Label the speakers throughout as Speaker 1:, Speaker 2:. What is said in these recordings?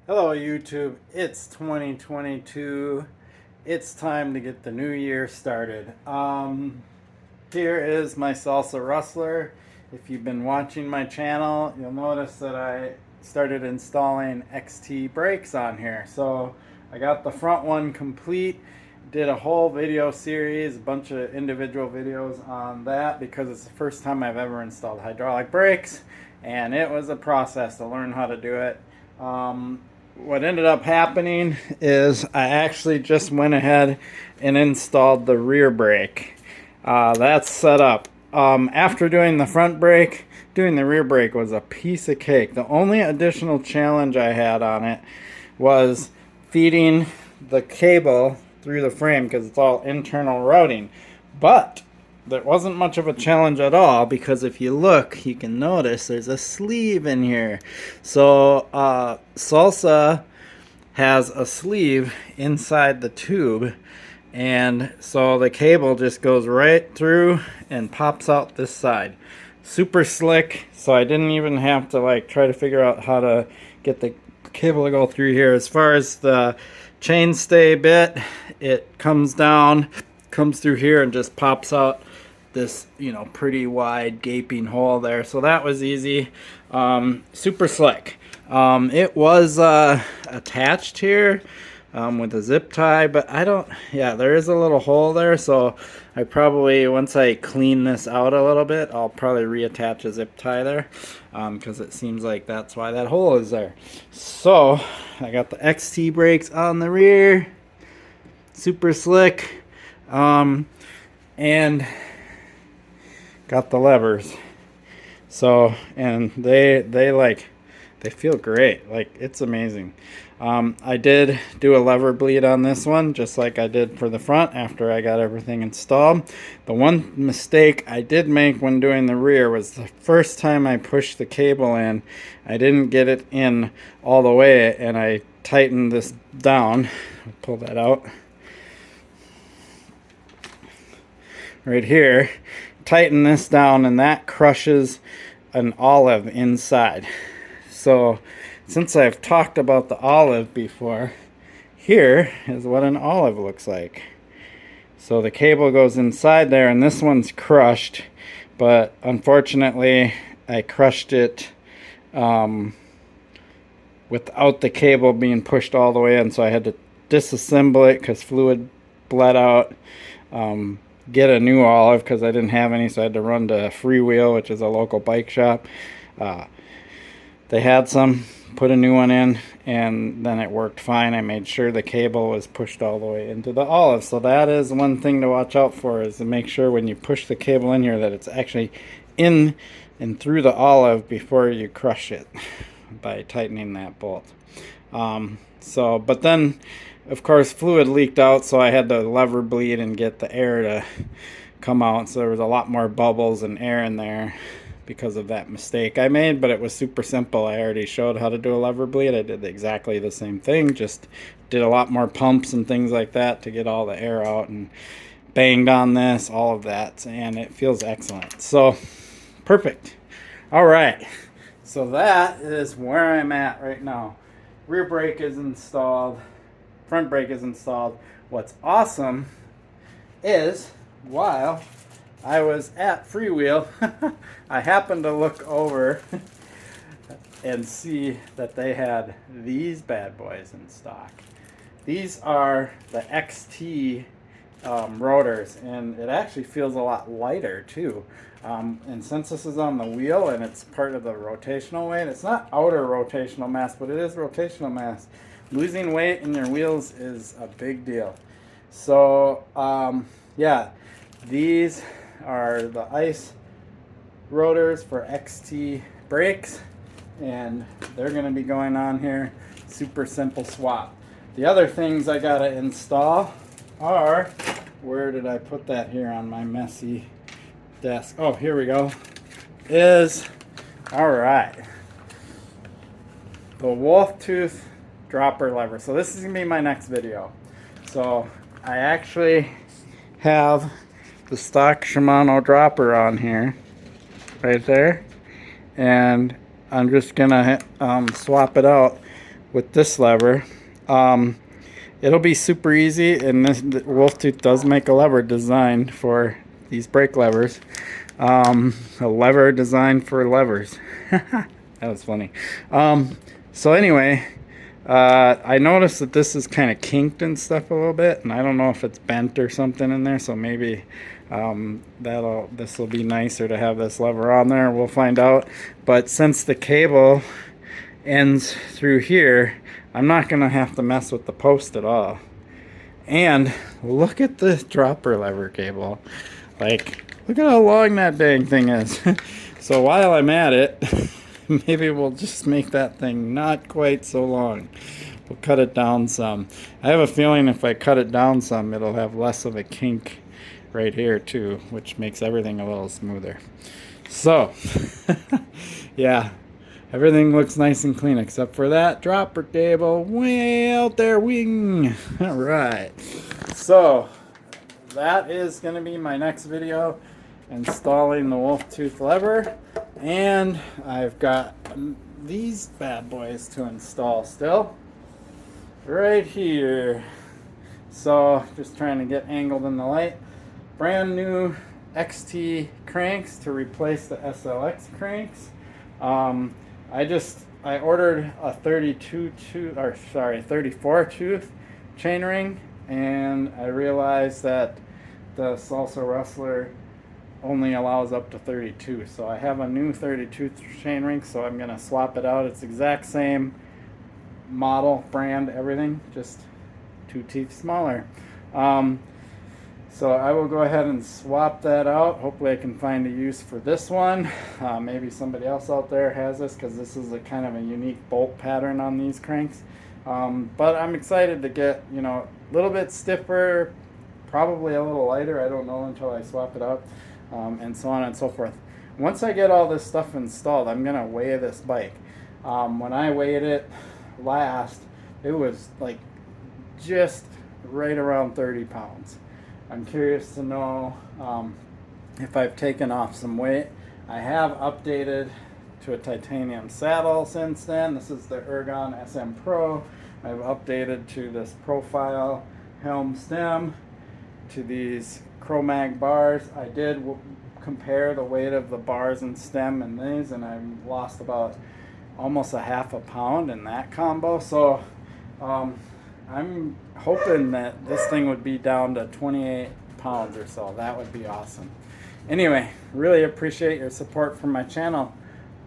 Speaker 1: Hello YouTube, it's 2022. It's time to get the new year started. Here is my Salsa Rustler. If you've been watching my channel, you'll notice that I started installing XT brakes on here. So I got the front one complete, did a whole video series, a bunch of individual videos on that because it's the first time I've ever installed hydraulic brakes, and it was a process to learn how to do it. What ended up happening is I actually just went ahead and installed the rear brake. That's set up. After doing the front brake, doing the rear brake was a piece of cake. The only additional challenge I had on it was feeding the cable through the frame because it's all internal routing. But there wasn't much of a challenge at all, because if you look, you can notice there's a sleeve in here. So Salsa has a sleeve inside the tube, and so the cable just goes right through and pops out this side. Super slick, so I didn't even have to try to figure out how to get the cable to go through here. As far as the chainstay bit, it comes down, comes through here, and just pops out this, pretty wide gaping hole there. So that was easy. Super slick. It was attached here with a zip tie, but there is a little hole there, so I probably, once I clean this out a little bit, I'll probably reattach a zip tie there, because it seems like that's why that hole is there. So I got the XT brakes on the rear, super slick, and got the levers. So, and they feel great. It's amazing. I did do a lever bleed on this one, just like I did for the front after I got everything installed. The one mistake I did make when doing the rear was the first time I pushed the cable in, I didn't get it in all the way, and I tightened this down. I'll pull that out. Right here. Tighten this down, and that crushes an olive inside. So since I've talked about the olive before, here is what an olive looks like. So the cable goes inside there, and this one's crushed, but unfortunately I crushed it without the cable being pushed all the way in, so I had to disassemble it because fluid bled out. Get a new olive because I didn't have any, so I had to run to Freewheel, which is a local bike shop. They had some, put a new one in, and then it worked fine. I made sure the cable was pushed all the way into the olive. So that is one thing to watch out for, is to make sure when you push the cable in here that it's actually in and through the olive before you crush it by tightening that bolt. But then of course fluid leaked out, so I had to lever bleed and get the air to come out. So there was a lot more bubbles and air in there because of that mistake I made, but it was super simple. I already showed how to do a lever bleed. I did exactly the same thing, just did a lot more pumps and things like that to get all the air out, and banged on this, all of that, and it feels excellent. So perfect. All right, so that is where I'm at right now. Rear brake is installed, front brake is installed. What's awesome is, while I was at Freewheel, I happened to look over and see that they had these bad boys in stock. These are the XT rotors, and it actually feels a lot lighter too. And since this is on the wheel and it's part of the rotational weight, it's not outer rotational mass, but it is rotational mass. Losing weight in your wheels is a big deal. So yeah, these are the ICE rotors for XT brakes, and they're going to be going on here. Super simple swap. The other things I got to install are, where did I put that here on my messy desk? Oh, here we go. Alright, the Wolftooth dropper lever. So this is going to be my next video. So I actually have the stock Shimano dropper on here, right there, and I'm just gonna swap it out with this lever. It'll be super easy, and this Wolftooth does make a lever designed for these brake levers. A lever designed for levers. That was funny. So anyway, I noticed that this is kind of kinked and stuff a little bit, and I don't know if it's bent or something in there, so maybe this will be nicer to have this lever on there. We'll find out. But since the cable ends through here, I'm not gonna have to mess with the post at all. And look at the dropper lever cable. Like, look at how long that dang thing is. So while I'm at it, maybe we'll just make that thing not quite so long. We'll cut it down some. I have a feeling if I cut it down some, it'll have less of a kink right here too, which makes everything a little smoother. So, yeah, everything looks nice and clean except for that dropper cable way out there. Wing. All right. So, that is going to be my next video, installing the Wolftooth lever. And I've got these bad boys to install still. Right here. So, just trying to get angled in the light. Brand new XT cranks to replace the SLX cranks. I ordered a 34 tooth chain ring, and I realized that the Salsa Rustler only allows up to 32. So I have a new 32 chain ring, so I'm gonna swap it out. It's exact same model, brand, everything, just 2 teeth smaller. So I will go ahead and swap that out. Hopefully I can find a use for this one. Maybe somebody else out there has this, because this is a kind of a unique bolt pattern on these cranks. But I'm excited to get, a little bit stiffer, probably a little lighter. I don't know until I swap it out, and so on and so forth. Once I get all this stuff installed, I'm gonna weigh this bike. When I weighed it last, it was like just right around 30 pounds. I'm curious to know if I've taken off some weight. I have updated to a titanium saddle since then. This is the Ergon SM Pro. I've updated to this profile helm stem, to these Chromag bars. I did compare the weight of the bars and stem and these, and I lost about almost a half a pound in that combo. So I'm hoping that this thing would be down to 28 pounds or so. That would be awesome. Anyway, really appreciate your support for my channel.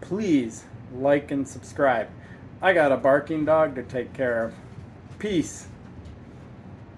Speaker 1: Please like and subscribe. I got a barking dog to take care of. Peace.